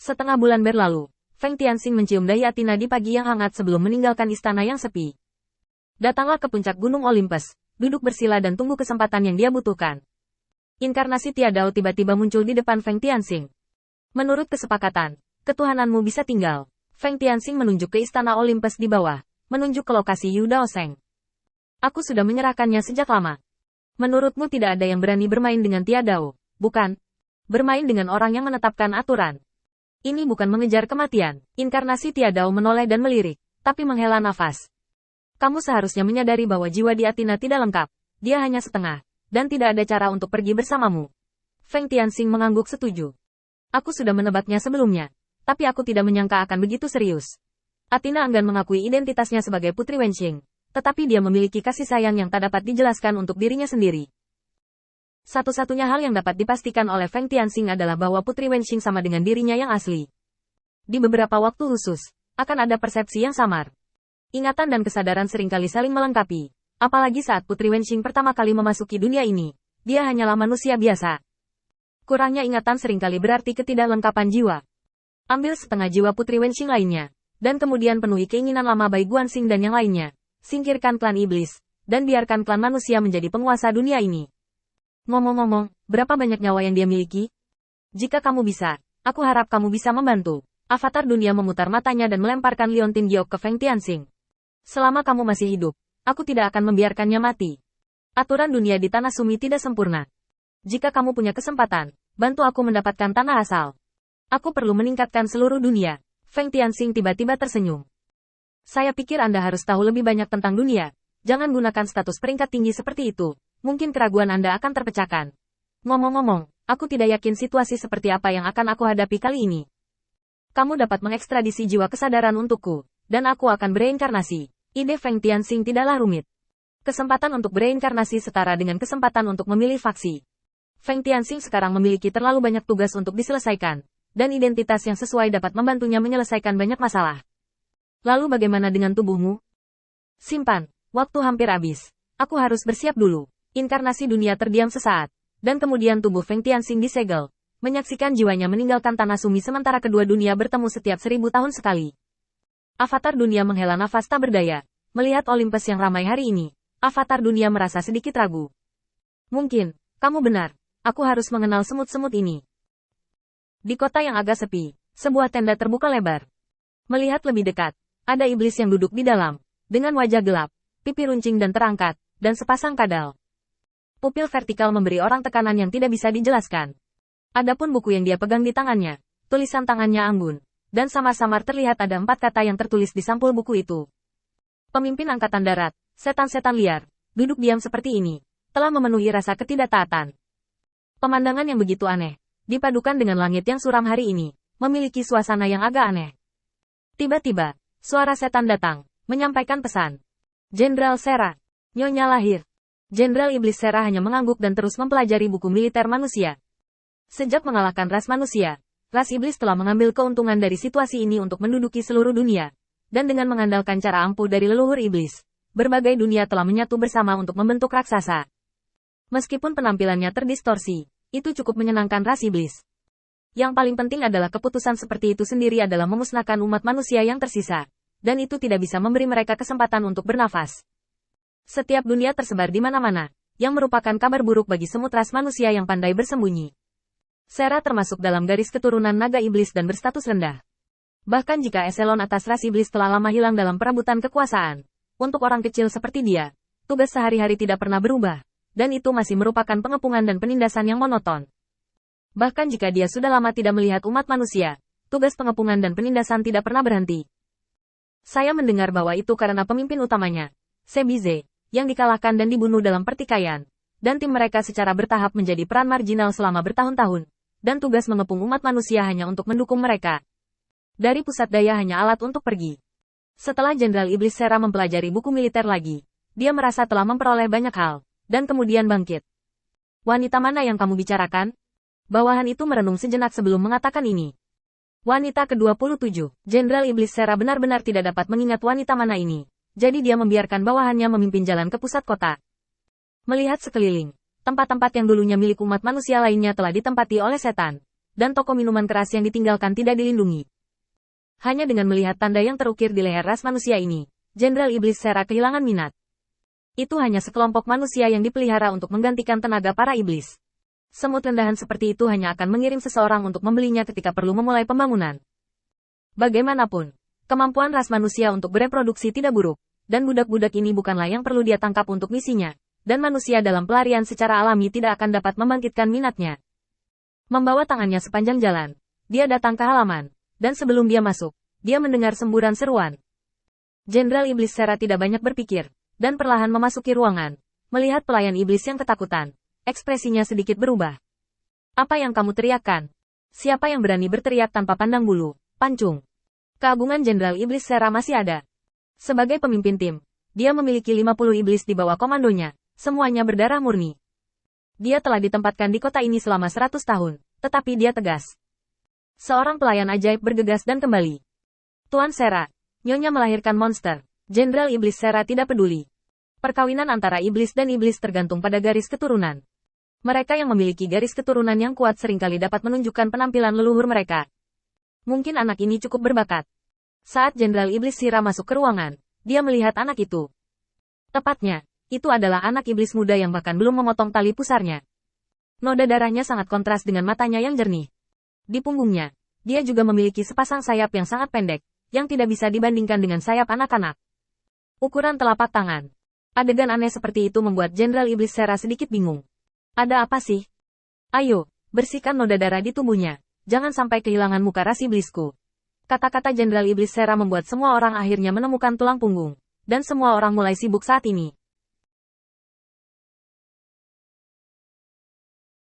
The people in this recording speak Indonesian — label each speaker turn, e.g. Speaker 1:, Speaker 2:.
Speaker 1: Setengah bulan berlalu, Feng Tianxing mencium dahi Athena di pagi yang hangat sebelum meninggalkan istana yang sepi. Datanglah ke puncak Gunung Olympus, duduk bersila dan tunggu kesempatan yang dia butuhkan. Inkarnasi Tiadao tiba-tiba muncul di depan Feng Tianxing. Menurut kesepakatan, ketuhananmu bisa tinggal. Feng Tianxing menunjuk ke istana Olympus di bawah, menunjuk ke lokasi Yu Daoseng. Aku sudah menyerahkannya sejak lama. Menurutmu tidak ada yang berani bermain dengan Tiadao, bukan? Bermain dengan orang yang menetapkan aturan. Ini bukan mengejar kematian. Inkarnasi Tiadao menoleh dan melirik, tapi menghela nafas. Kamu seharusnya menyadari bahwa jiwa di Athena tidak lengkap. Dia hanya setengah, dan tidak ada cara untuk pergi bersamamu. Feng Tianxing mengangguk setuju. Aku sudah menebaknya sebelumnya, tapi aku tidak menyangka akan begitu serius. Athena enggan mengakui identitasnya sebagai Putri Wenqing, tetapi dia memiliki kasih sayang yang tak dapat dijelaskan untuk dirinya sendiri. Satu-satunya hal yang dapat dipastikan oleh Feng Tianxing adalah bahwa Putri Wenqing sama dengan dirinya yang asli. Di beberapa waktu khusus, akan ada persepsi yang samar. Ingatan dan kesadaran seringkali saling melengkapi, apalagi saat Putri Wenqing pertama kali memasuki dunia ini. Dia hanyalah manusia biasa. Kurangnya ingatan seringkali berarti ketidaklengkapan jiwa. Ambil setengah jiwa Putri Wenqing lainnya, dan kemudian penuhi keinginan lama Bai Guanxing dan yang lainnya. Singkirkan klan iblis, dan biarkan klan manusia menjadi penguasa dunia ini. Ngomong-ngomong, berapa banyak nyawa yang dia miliki? Jika kamu bisa, aku harap kamu bisa membantu. Avatar dunia memutar matanya dan melemparkan liontin giok ke Feng Tianxing. Selama kamu masih hidup, aku tidak akan membiarkannya mati. Aturan dunia di Tanah Sumi tidak sempurna. Jika kamu punya kesempatan, bantu aku mendapatkan tanah asal. Aku perlu meningkatkan seluruh dunia. Feng Tianxing tiba-tiba tersenyum. Saya pikir Anda harus tahu lebih banyak tentang dunia. Jangan gunakan status peringkat tinggi seperti itu. Mungkin keraguan Anda akan terpecahkan. Ngomong-ngomong, aku tidak yakin situasi seperti apa yang akan aku hadapi kali ini. Kamu dapat mengekstradisi jiwa kesadaran untukku, dan aku akan bereinkarnasi. Ide Feng Tianxing tidaklah rumit. Kesempatan untuk bereinkarnasi setara dengan kesempatan untuk memilih faksi. Feng Tianxing sekarang memiliki terlalu banyak tugas untuk diselesaikan, dan identitas yang sesuai dapat membantunya menyelesaikan banyak masalah. Lalu bagaimana dengan tubuhmu? Simpan, waktu hampir habis. Aku harus bersiap dulu. Inkarnasi dunia terdiam sesaat, dan kemudian tubuh Feng Tianxing disegel, menyaksikan jiwanya meninggalkan Tanah Sumi sementara kedua dunia bertemu setiap 1000 tahun sekali. Avatar dunia menghela nafas tak berdaya. Melihat Olympus yang ramai hari ini, Avatar dunia merasa sedikit ragu. Mungkin, kamu benar. Aku harus mengenal semut-semut ini. Di kota yang agak sepi, sebuah tenda terbuka lebar. Melihat lebih dekat, ada iblis yang duduk di dalam, dengan wajah gelap, pipi runcing dan terangkat, dan sepasang kadal. Pupil vertikal memberi orang tekanan yang tidak bisa dijelaskan. Adapun buku yang dia pegang di tangannya, tulisan tangannya anggun, dan samar-samar terlihat ada 4 kata yang tertulis di sampul buku itu. Pemimpin Angkatan Darat, setan-setan liar, duduk diam seperti ini, telah memenuhi rasa ketidaktaatan. Pemandangan yang begitu aneh, dipadukan dengan langit yang suram hari ini, memiliki suasana yang agak aneh. Tiba-tiba, suara setan datang, menyampaikan pesan. Jenderal Sera, Nyonya lahir. Jenderal Iblis Sera hanya mengangguk dan terus mempelajari buku militer manusia. Sejak mengalahkan ras manusia, ras iblis telah mengambil keuntungan dari situasi ini untuk menduduki seluruh dunia. Dan dengan mengandalkan cara ampuh dari leluhur iblis, berbagai dunia telah menyatu bersama untuk membentuk raksasa. Meskipun penampilannya terdistorsi, itu cukup menyenangkan ras iblis. Yang paling penting adalah keputusan seperti itu sendiri adalah memusnahkan umat manusia yang tersisa. Dan itu tidak bisa memberi mereka kesempatan untuk bernafas. Setiap dunia tersebar di mana-mana, yang merupakan kabar buruk bagi semut ras manusia yang pandai bersembunyi. Sera termasuk dalam garis keturunan naga iblis dan berstatus rendah. Bahkan jika eselon atas ras iblis telah lama hilang dalam perebutan kekuasaan, untuk orang kecil seperti dia, tugas sehari-hari tidak pernah berubah, dan itu masih merupakan pengepungan dan penindasan yang monoton. Bahkan jika dia sudah lama tidak melihat umat manusia, tugas pengepungan dan penindasan tidak pernah berhenti. Saya mendengar bahwa itu karena pemimpin utamanya, Sebize, yang dikalahkan dan dibunuh dalam pertikaian, dan tim mereka secara bertahap menjadi peran marginal selama bertahun-tahun, dan tugas mengepung umat manusia hanya untuk mendukung mereka. Dari pusat daya hanya alat untuk pergi. Setelah Jenderal Iblis Sera mempelajari buku militer lagi, dia merasa telah memperoleh banyak hal, dan kemudian bangkit. Wanita mana yang kamu bicarakan? Bawahan itu merenung sejenak sebelum mengatakan ini. Wanita ke-27, Jenderal Iblis Sera benar-benar tidak dapat mengingat wanita mana ini. Jadi dia membiarkan bawahannya memimpin jalan ke pusat kota. Melihat sekeliling, tempat-tempat yang dulunya milik umat manusia lainnya telah ditempati oleh setan. dan toko minuman keras yang ditinggalkan tidak dilindungi. Hanya dengan melihat tanda yang terukir di leher ras manusia ini, Jenderal Iblis Sera kehilangan minat. Itu hanya sekelompok manusia yang dipelihara untuk menggantikan tenaga para iblis. Semut rendahan seperti itu hanya akan mengirim seseorang untuk membelinya ketika perlu memulai pembangunan. Bagaimanapun, kemampuan ras manusia untuk bereproduksi tidak buruk, dan budak-budak ini bukanlah yang perlu dia tangkap untuk misinya, dan manusia dalam pelarian secara alami tidak akan dapat membangkitkan minatnya. Membawa tangannya sepanjang jalan, dia datang ke halaman. Dan sebelum dia masuk, dia mendengar semburan seruan. Jenderal Iblis Sera tidak banyak berpikir, dan perlahan memasuki ruangan. Melihat pelayan iblis yang ketakutan, ekspresinya sedikit berubah. Apa yang kamu teriakkan? Siapa yang berani berteriak tanpa pandang bulu, pancung? Keagungan Jenderal Iblis Sera masih ada. Sebagai pemimpin tim, dia memiliki 50 iblis di bawah komandonya, semuanya berdarah murni. Dia telah ditempatkan di kota ini selama 100 tahun, tetapi dia tegas. Seorang pelayan ajaib bergegas dan kembali. Tuan Sera, Nyonya melahirkan monster. Jenderal Iblis Sera tidak peduli. Perkawinan antara iblis dan iblis tergantung pada garis keturunan. Mereka yang memiliki garis keturunan yang kuat seringkali dapat menunjukkan penampilan leluhur mereka. Mungkin anak ini cukup berbakat. Saat Jenderal Iblis Sera masuk ke ruangan, dia melihat anak itu. Tepatnya, itu adalah anak iblis muda yang bahkan belum memotong tali pusarnya. Noda darahnya sangat kontras dengan matanya yang jernih. Di punggungnya, dia juga memiliki sepasang sayap yang sangat pendek, yang tidak bisa dibandingkan dengan sayap anak-anak. Ukuran telapak tangan. Adegan aneh seperti itu membuat Jenderal Iblis Sera sedikit bingung. Ada apa sih? Ayo, bersihkan noda darah di tubuhnya. Jangan sampai kehilangan muka ras iblisku. Kata-kata Jenderal Iblis Sera membuat semua orang akhirnya menemukan tulang punggung. Dan semua orang mulai sibuk saat ini.